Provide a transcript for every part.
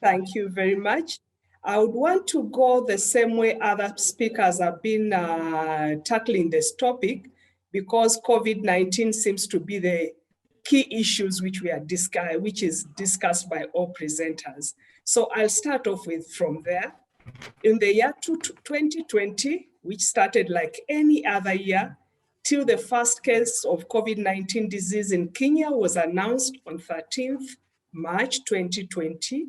Thank you very much. I would want to go the same way other speakers have been tackling this topic, because COVID-19 seems to be the key issues which which is discussed by all presenters. So I'll start off from there. In the year 2020, which started like any other year, till the first case of COVID-19 disease in Kenya was announced on 13th March 2020,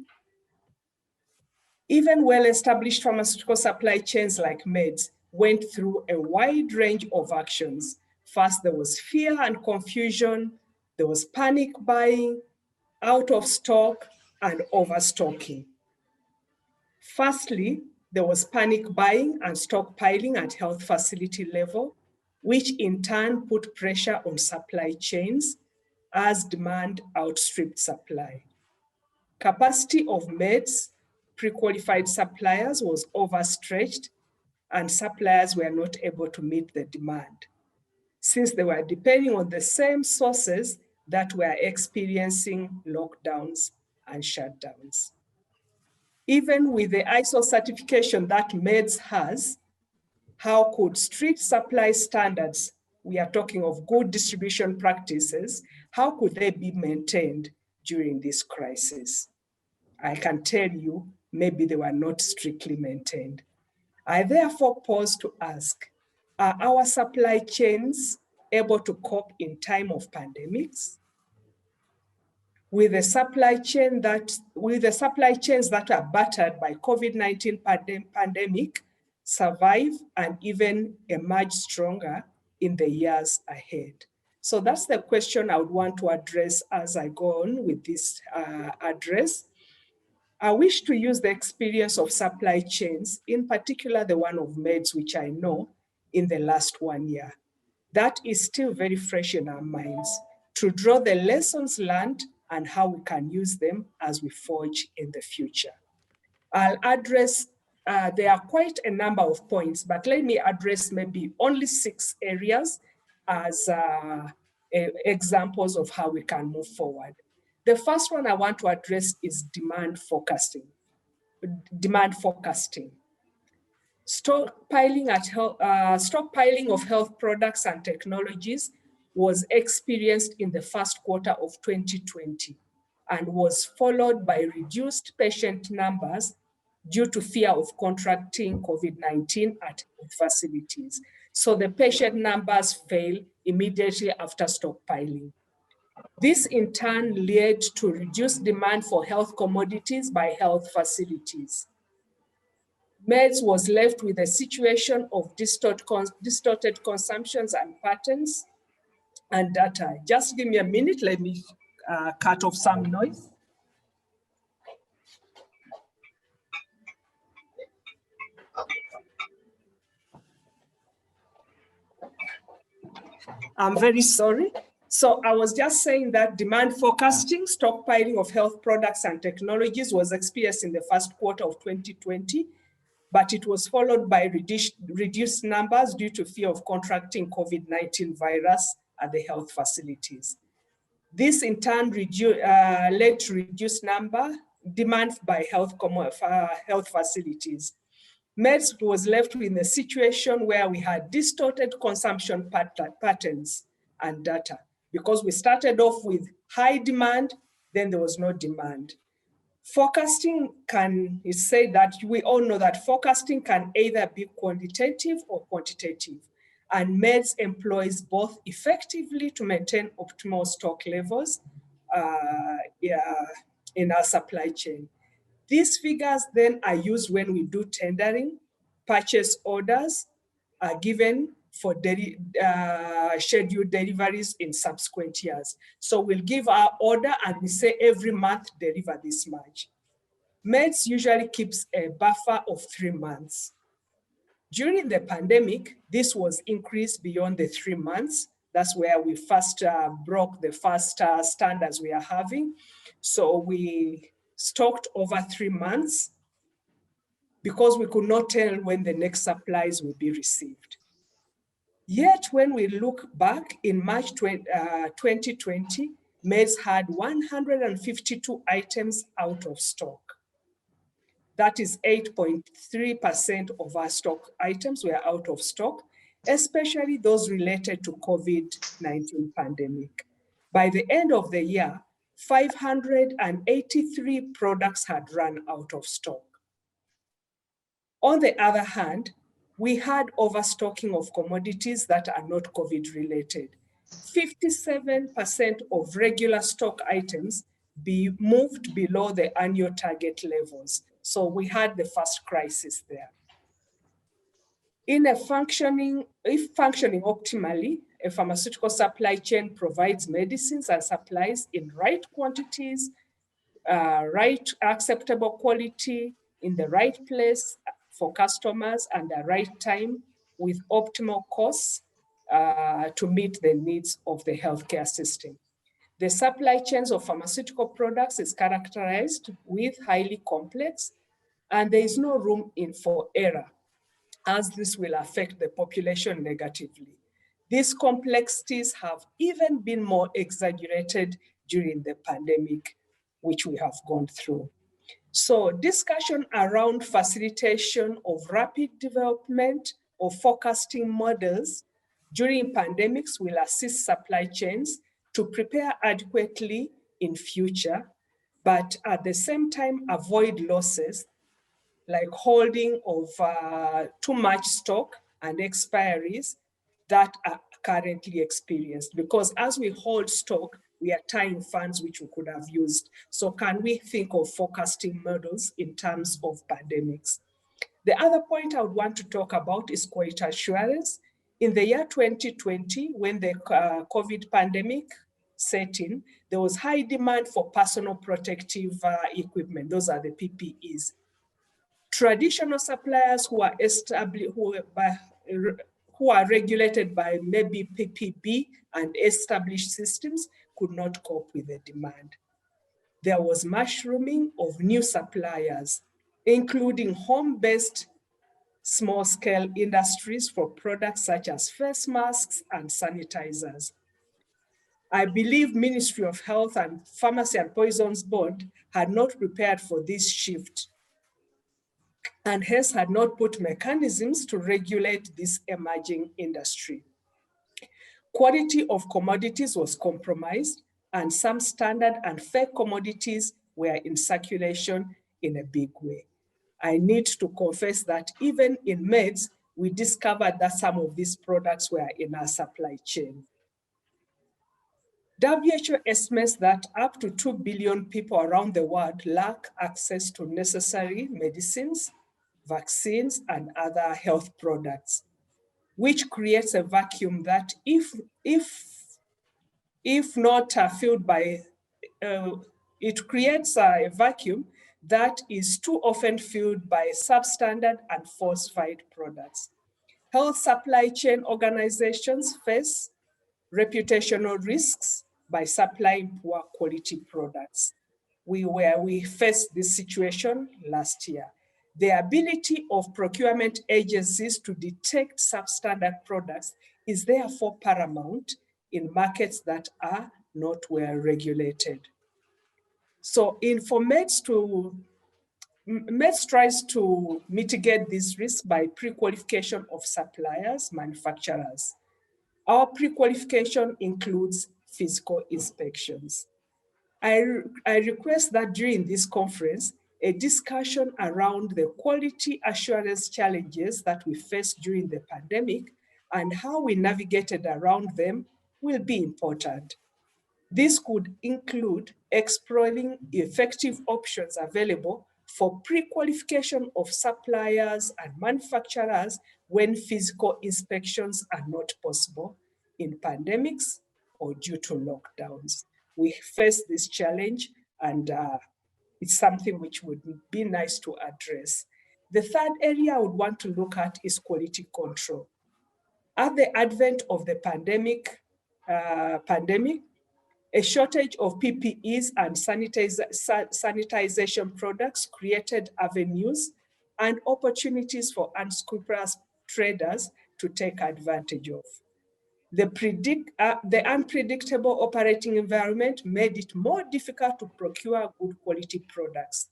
even well-established pharmaceutical supply chains like meds went through a wide range of actions. First, there was fear and confusion, there was panic buying, out of stock, and overstocking. Firstly, there was panic buying and stockpiling at health facility level, which in turn put pressure on supply chains as demand outstripped supply. Capacity of meds, pre-qualified suppliers was overstretched, and suppliers were not able to meet the demand, since they were depending on the same sources that were experiencing lockdowns and shutdowns. Even with the ISO certification that meds has, how could strict supply standards, we are talking of good distribution practices, how could they be maintained during this crisis? I can tell you, maybe they were not strictly maintained. I therefore pause to ask, are our supply chains able to cope in time of pandemics? With the supply chains that are battered by COVID-19 pandemic, survive and even emerge stronger in the years ahead? So that's the question I would want to address as I go on with this address. I wish to use the experience of supply chains, in particular the one of meds, which I know in the last 1 year. That is still very fresh in our minds, to draw the lessons learned and how we can use them as we forge in the future. I'll address, there are quite a number of points, but let me address maybe only 6 areas as examples of how we can move forward. The first one I want to address is demand forecasting. Stockpiling of health products and technologies was experienced in the first quarter of 2020 and was followed by reduced patient numbers due to fear of contracting COVID-19 at facilities. So the patient numbers fell immediately after stockpiling. This in turn led to reduced demand for health commodities by health facilities. Meds was left with a situation of distorted consumptions and patterns and data. Just give me a minute, let me cut off some noise. I'm very sorry. So I was just saying that demand forecasting, stockpiling of health products and technologies was experienced in the first quarter of 2020, but it was followed by reduced numbers due to fear of contracting COVID-19 virus at the health facilities. This in turn led to reduced demand by health facilities. Meds was left in a situation where we had distorted consumption patterns and data, because we started off with high demand, then there was no demand. Forecasting is said that we all know that forecasting can either be quantitative or quantitative, and meds employs both effectively to maintain optimal stock levels in our supply chain. These figures then are used when we do tendering. Purchase orders are given for scheduled deliveries in subsequent years. So we'll give our order and we say every month deliver this much. Meds usually keeps a buffer of 3 months. During the pandemic, this was increased beyond the 3 months. That's where we first broke the first standards we are having. So we stocked over 3 months because we could not tell when the next supplies will be received. Yet when we look back in March 2020, meds had 152 items out of stock. That is 8.3% of our stock items were out of stock, especially those related to COVID-19 pandemic. By the end of the year, 583 products had run out of stock. On the other hand, we had overstocking of commodities that are not COVID related. 57% of regular stock items be moved below the annual target levels. So we had the first crisis there. If functioning optimally, a pharmaceutical supply chain provides medicines and supplies in right quantities, right acceptable quality, in the right place for customers and the right time with optimal costs to meet the needs of the healthcare system. The supply chains of pharmaceutical products is characterized with highly complex, and there is no room for error, as this will affect the population negatively. These complexities have even been more exaggerated during the pandemic, which we have gone through. So discussion around facilitation of rapid development of forecasting models during pandemics will assist supply chains to prepare adequately in future, but at the same time avoid losses like holding of too much stock and expiries that are currently experienced. Because as we hold stock, we are tying funds which we could have used. So can we think of forecasting models in terms of pandemics? The other point I would want to talk about is quality assurance. In the year 2020, when the COVID pandemic set in, there was high demand for personal protective equipment. Those are the PPEs. Traditional suppliers who are established, who are regulated by maybe PPP and established systems could not cope with the demand. There was mushrooming of new suppliers, including home-based small-scale industries for products such as face masks and sanitizers. I believe Ministry of Health and Pharmacy and Poisons Board had not prepared for this shift and hence had not put mechanisms to regulate this emerging industry. Quality of commodities was compromised, and some standard and fake commodities were in circulation in a big way. I need to confess that even in meds, we discovered that some of these products were in our supply chain. WHO estimates that up to 2 billion people around the world lack access to necessary medicines, vaccines, and other health products, which creates a vacuum that if not filled by, it creates a vacuum that is too often filled by substandard and falsified products. Health supply chain organizations face reputational risks by supplying poor quality products. We faced this situation last year. The ability of procurement agencies to detect substandard products is therefore paramount in markets that are not well regulated. So Meds tries to mitigate this risk by pre-qualification of suppliers, manufacturers. Our pre-qualification includes physical inspections. I request that during this conference, a discussion around the quality assurance challenges that we faced during the pandemic and how we navigated around them will be important. This could include exploring effective options available for pre-qualification of suppliers and manufacturers when physical inspections are not possible in pandemics or due to lockdowns. We face this challenge, and it's something which would be nice to address. The third area I would want to look at is quality control. At the advent of the pandemic, a shortage of PPEs and sanitization products created avenues and opportunities for unscrupulous traders to take advantage of. The unpredictable operating environment made it more difficult to procure good quality products.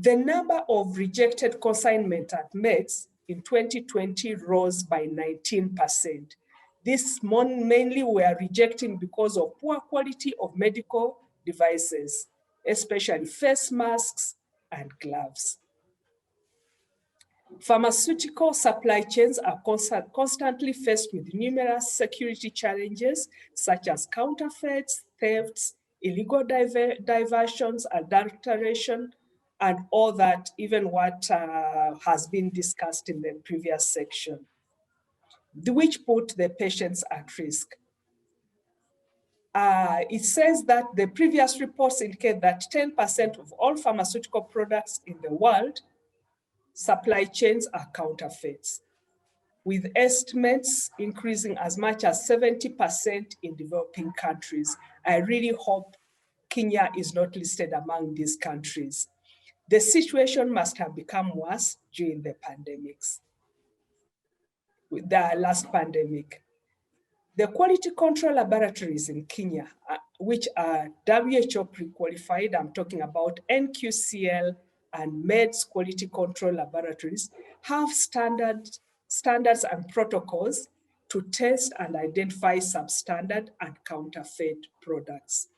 The number of rejected consignment at meds in 2020 rose by 19%. This mainly were rejecting because of poor quality of medical devices, especially face masks and gloves. Pharmaceutical supply chains are constantly faced with numerous security challenges, such as counterfeits, thefts, illegal diversions, adulteration, and all that, even what has been discussed in the previous section, which put the patients at risk. It says that the previous reports indicate that 10% of all pharmaceutical products in the world supply chains are counterfeits, with estimates increasing as much as 70% in developing countries. I really hope Kenya is not listed among these countries. The situation must have become worse during the pandemics, with the last pandemic. The quality control laboratories in Kenya, which are WHO pre-qualified, I'm talking about NQCL and MEDS quality control laboratories, have standards and protocols to test and identify substandard and counterfeit products.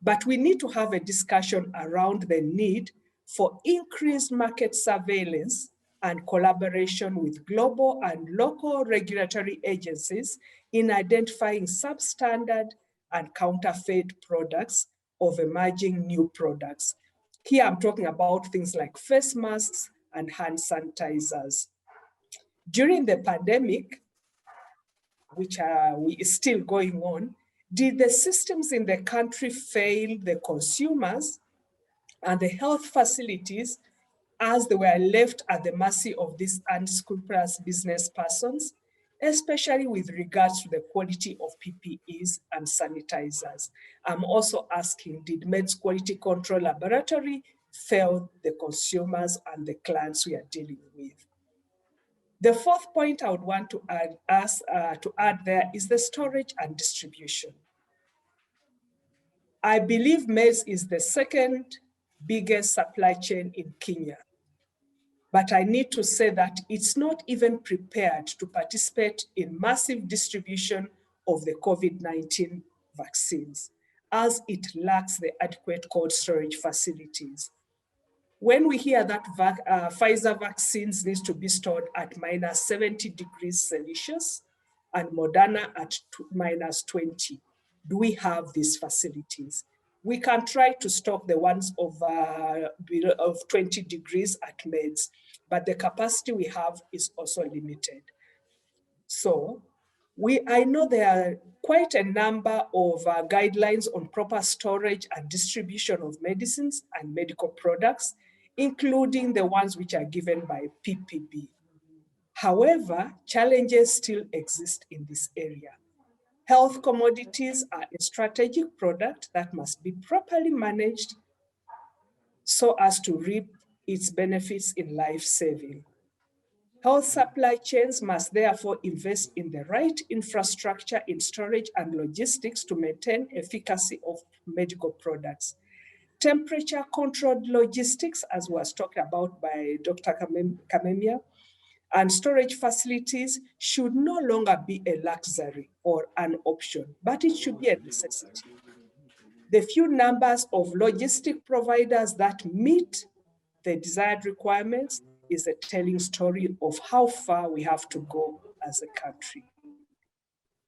But we need to have a discussion around the need for increased market surveillance and collaboration with global and local regulatory agencies in identifying substandard and counterfeit products of emerging new products. Here I'm talking about things like face masks and hand sanitizers. During the pandemic, which is still going on, did the systems in the country fail the consumers and the health facilities as they were left at the mercy of these unscrupulous business persons, especially with regards to the quality of PPEs and sanitizers? I'm also asking, did Meds Quality Control Laboratory fail the consumers and the clients we are dealing with? The fourth point I would want to add there is the storage and distribution. I believe maize is the second biggest supply chain in Kenya. But I need to say that it's not even prepared to participate in massive distribution of the COVID-19 vaccines, as it lacks the adequate cold storage facilities. When we hear that Pfizer vaccines needs to be stored at minus 70 degrees Celsius and Moderna at minus 20, do we have these facilities? We can try to stock the ones of 20 degrees at meds, but the capacity we have is also limited. So I know there are quite a number of guidelines on proper storage and distribution of medicines and medical products, including the ones which are given by PPB. However, challenges still exist in this area. Health commodities are a strategic product that must be properly managed so as to reap its benefits in life saving. Health supply chains must therefore invest in the right infrastructure in storage and logistics to maintain efficacy of medical products. Temperature-controlled logistics, as was talked about by Dr. Kamemia, and storage facilities should no longer be a luxury or an option, but it should be a necessity. The few numbers of logistic providers that meet the desired requirements is a telling story of how far we have to go as a country.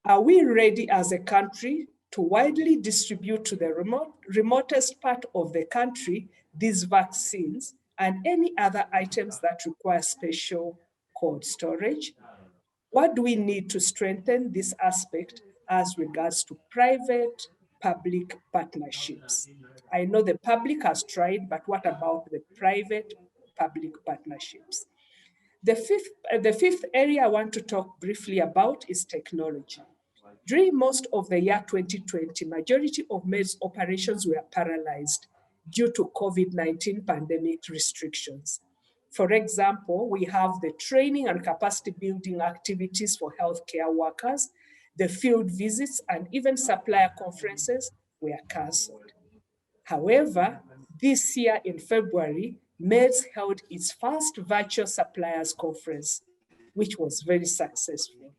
Are we ready as a country to widely distribute to the remotest part of the country these vaccines and any other items that require special cold storage? What do we need to strengthen this aspect as regards to private-public partnerships? I know the public has tried, but what about the private-public partnerships? The fifth area I want to talk briefly about is technology. During most of the year 2020, majority of meds operations were paralyzed due to COVID-19 pandemic restrictions. For example, we have the training and capacity building activities for healthcare workers, the field visits, and even supplier conferences were canceled. However, This year in February, MEDS held its first virtual suppliers conference, which was very successful.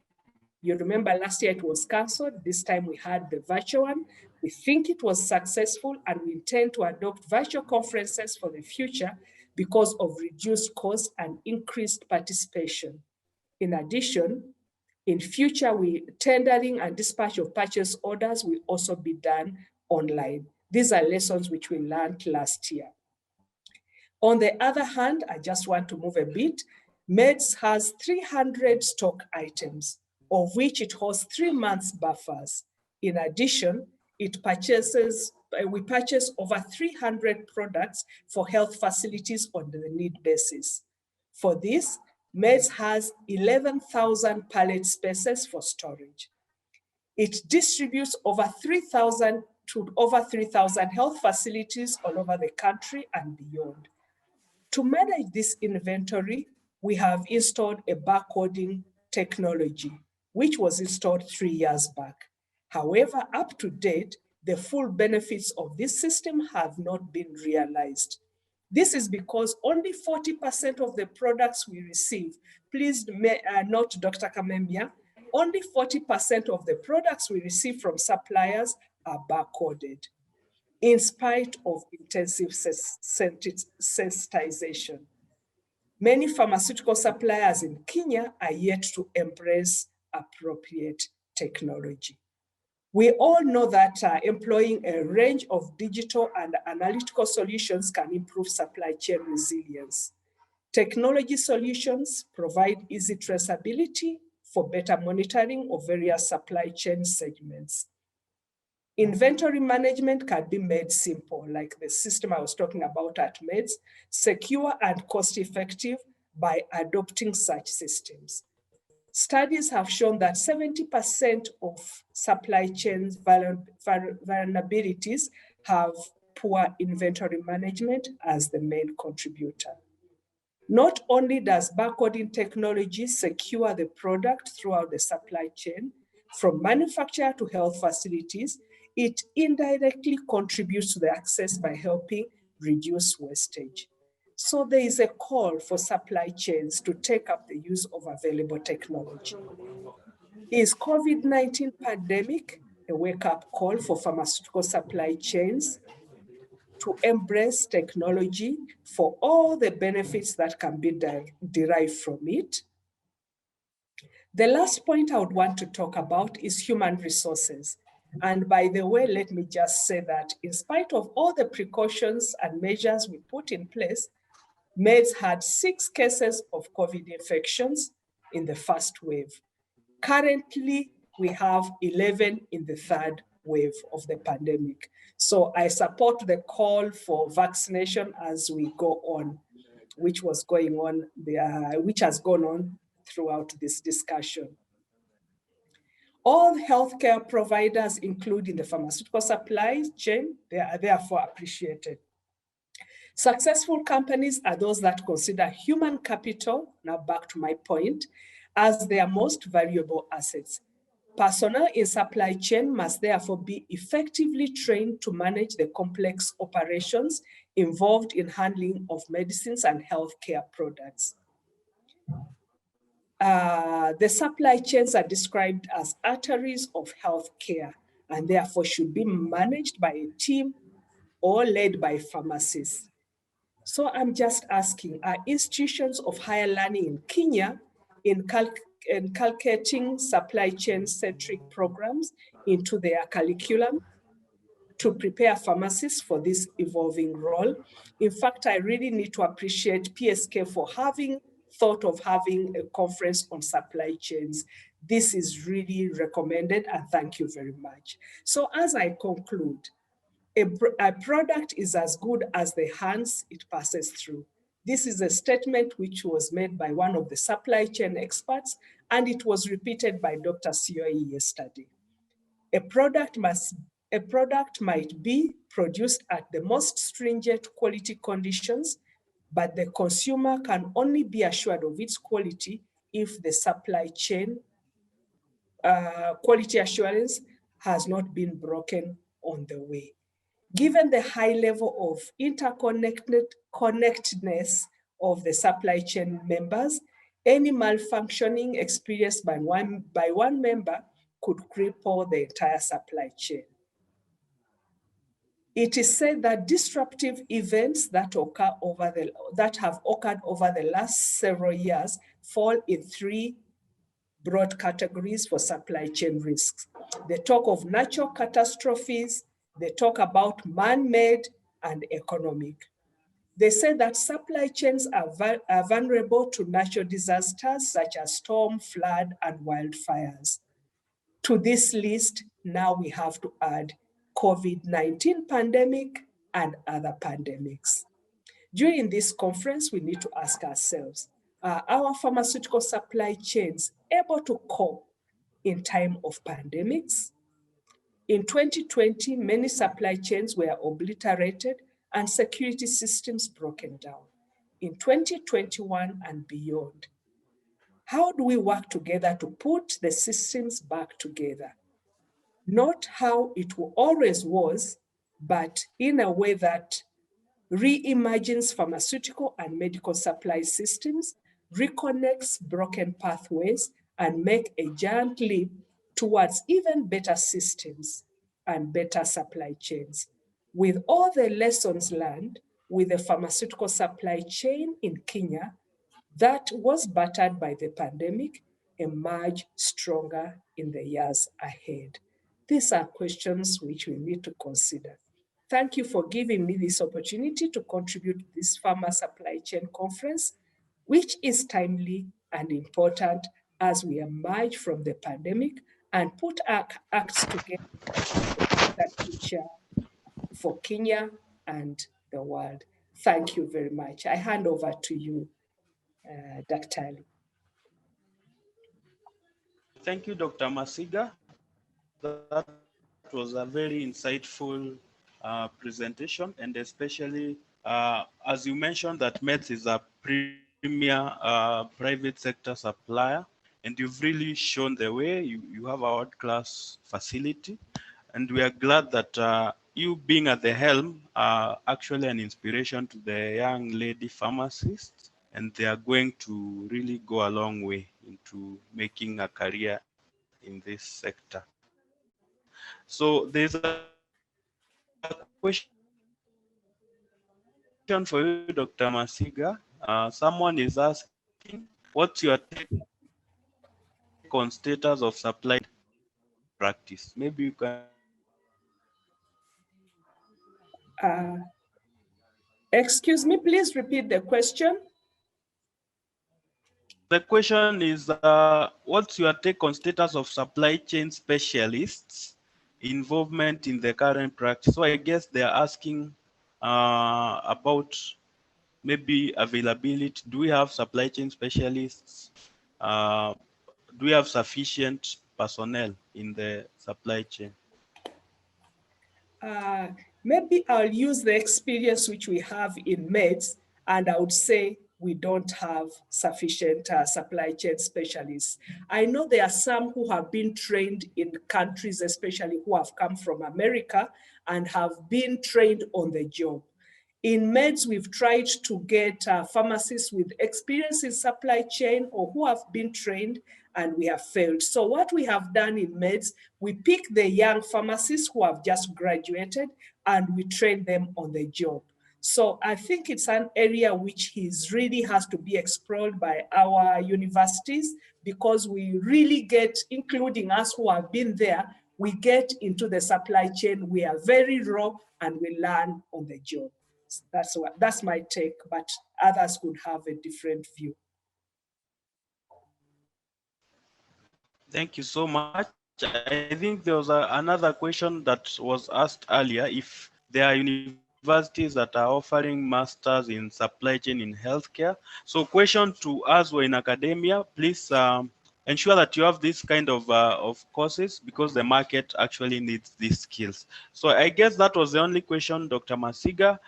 You remember last year it was canceled. This time we had the virtual one. We think it was successful, and we intend to adopt virtual conferences for the future because of reduced costs and increased participation. In addition, in future, tendering and dispatch of purchase orders will also be done online. These are lessons which we learned last year. On the other hand, I just want to move a bit. MEDS has 300 stock items, of which it holds 3 months buffers. In addition, we purchase over 300 products for health facilities on the need basis. For this, MEDS has 11,000 pallet spaces for storage. It distributes over 3,000 to over 3,000 health facilities all over the country and beyond. To manage this inventory, we have installed a barcoding technology, which was installed 3 years back. However, up to date, the full benefits of this system have not been realized. This is because only 40% of the products we receive, please note, Dr. Kamemia, only 40% of the products we receive from suppliers are barcoded, in spite of intensive sensitization. Many pharmaceutical suppliers in Kenya are yet to embrace appropriate technology. We all know that employing a range of digital and analytical solutions can improve supply chain resilience. Technology solutions provide easy traceability for better monitoring of various supply chain segments. Inventory management can be made simple, like the system I was talking about at MEDS, secure and cost-effective by adopting such systems. Studies have shown that 70% of supply chain vulnerabilities have poor inventory management as the main contributor. Not only does barcoding technology secure the product throughout the supply chain, from manufacturer to health facilities, it indirectly contributes to the access by helping reduce wastage. So there is a call for supply chains to take up the use of available technology. Is COVID-19 pandemic a wake-up call for pharmaceutical supply chains to embrace technology for all the benefits that can be derived from it? The last point I would want to talk about is human resources. And by the way, let me just say that in spite of all the precautions and measures we put in place, MEDS had 6 cases of COVID infections in the first wave. Currently, we have 11 in the third wave of the pandemic. So I support the call for vaccination as we go on, which was going on, which has gone on throughout this discussion. All healthcare providers, including the pharmaceutical supply chain, they are therefore appreciated. Successful companies are those that consider human capital, now back to my point, as their most valuable assets. Personnel in supply chain must therefore be effectively trained to manage the complex operations involved in handling of medicines and healthcare products. The supply chains are described as arteries of healthcare and therefore should be managed by a team or led by pharmacists. So I'm just asking, are institutions of higher learning in Kenya inculcating supply chain-centric programs into their curriculum to prepare pharmacists for this evolving role? In fact, I really need to appreciate PSK for having thought of having a conference on supply chains. This is really recommended, and thank you very much. So as I conclude, a product is as good as the hands it passes through. This is a statement which was made by one of the supply chain experts, and it was repeated by Dr. Sioi yesterday. A product might be produced at the most stringent quality conditions, but the consumer can only be assured of its quality if the supply chain quality assurance has not been broken on the way. Given the high level of connectedness of the supply chain members, any malfunctioning experienced by one member could cripple the entire supply chain. It is said that disruptive events that have occurred over the last several years fall in three broad categories for supply chain risks. They talk of natural catastrophes, they talk about man-made and economic. They say that supply chains are vulnerable to natural disasters such as storm, flood, and wildfires. To this list, now we have to add COVID-19 pandemic and other pandemics. During this conference, we need to ask ourselves, are our pharmaceutical supply chains able to cope in time of pandemics? In 2020, many supply chains were obliterated and security systems broken down. In 2021 and beyond, how do we work together to put the systems back together? Not how it always was, but in a way that reimagines pharmaceutical and medical supply systems, reconnects broken pathways, and make a giant leap towards even better systems and better supply chains. With all the lessons learned with the pharmaceutical supply chain in Kenya that was battered by the pandemic, emerge stronger in the years ahead. These are questions which we need to consider. Thank you for giving me this opportunity to contribute to this Pharma Supply Chain Conference, which is timely and important as we emerge from the pandemic and put our acts together for a better future for Kenya and the world. Thank you very much. I hand over to you, Dr. Ali. Thank you, Dr. Masiga. That was a very insightful presentation, and especially as you mentioned that METS is a premier private sector supplier, and you've really shown the way. You have a world-class facility, and we are glad that you being at the helm are actually an inspiration to the young lady pharmacists, and they are going to really go a long way into making a career in this sector. So there's a question for you, Dr. Masiga. Someone is asking, what's your take on status of supply chain specialists in practice? Maybe you can respond and thanks a lot for inspiring us and for giving us the med's experience. Excuse me, please repeat the question. The question is, what's your take on status of supply chain specialists' involvement in the current practice? So I guess they're asking about maybe availability. Do we have supply chain specialists? Uh, do we have sufficient personnel in the supply chain? Maybe I'll use the experience which we have in meds, and I would say we don't have sufficient supply chain specialists. I know there are some who have been trained in countries, especially who have come from America and have been trained on the job. In meds, we've tried to get pharmacists with experience in supply chain or who have been trained, and we have failed. So what we have done in meds, we pick the young pharmacists who have just graduated and we train them on the job. So I think it's an area which really has to be explored by our universities, because we really get, including us who have been there, we get into the supply chain, we are very raw and we learn on the job. That's my take, but others could have a different view. Thank you so much. I think there was another question that was asked earlier, if there are universities that are offering masters in supply chain in healthcare. So question to us who are in academia, please ensure that you have this kind of courses, because the market actually needs these skills. So I guess that was the only question, Dr. Masiga.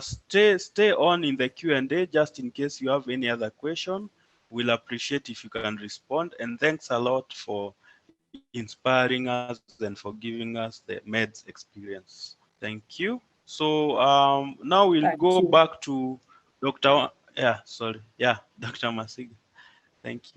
Stay on in the Q&A just in case you have any other question. We'll appreciate if you can respond, and thanks a lot for inspiring us and for giving us the meds experience. Thank you. Thank you. So now we'll Thank go you. back to Dr. Yeah, sorry. Yeah, Dr. Masiga. Thank you.